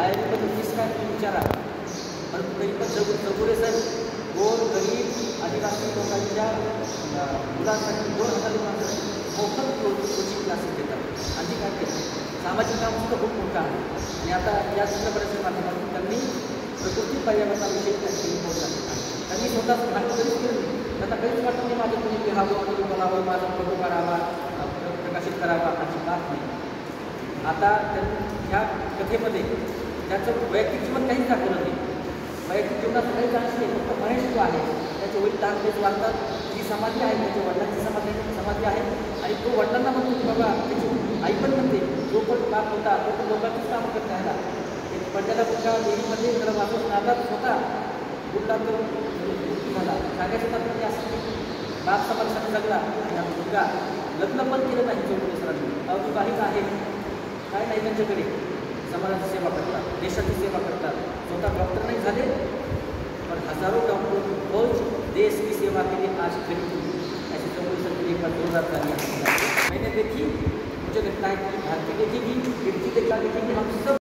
आयुर्वेद किसका विचारा परंतु तरी पण जगुरे सर गोर गरीब आदिवासी लोकांच्या मुलांसाठी 2,000 माणसं मोफत कोचिंग क्लासेस देतात आणि काय केलं सामाजिक काम सुद्धा खूप मोठं आहे आणि आता या चित्रपटाच्या माध्यमातून त्यांनी प्रकृती पर्यावरणाविषयी त्यांनी बोलतात त्यांनी स्वतःच भांडण कधीच केलं नाही त्यांना काहीच वाटत नाही माझं कोणी लिहावं कोणी बोलावं माझा फोटो काढावा प्रकाशित करावा अशी बात नाही आता ह्या कथेमध्ये त्याचं वैयक्तिक जीवन काहीच दाखवलं नाही वैयक्तिक जीवनात काही जाणच नाही फक्त महेश जो आहे त्याचे वडील लहानपणीच वाढतात जी समाधी आहे त्याच्या वडिलांची समाधी आहे आणि तो वडिलांना म्हणतो की बाबा त्याची आई पण म्हणते जो पण काम होता तो पण लोकांचीच कामं करत राहिला एक पडलेला मुलगा देवीमध्ये जर वाचून नादात होता कुठला तो मृत्यू झाला सांगायचं तात्पर्य असं की बाप समाजासाठी जगला आणि हा मुलगा लग्न पण केलं नाही चौधरी सरांनी अविवाहित आहे काय नाही त्यांच्याकडे समाजाची सेवा करतात देशाची सेवा करतात स्वतः डॉक्टर नहीं झाले पर हजारों डॉक्टरों की फौज देश की सेवा के लिए आज खड़ी हुई ऐसे चौधरी सर के लिए 2000 मैंने देखी मुझे लगता है कि भारतीय देखेगी कीर्ति देखा देखेंगे हम सब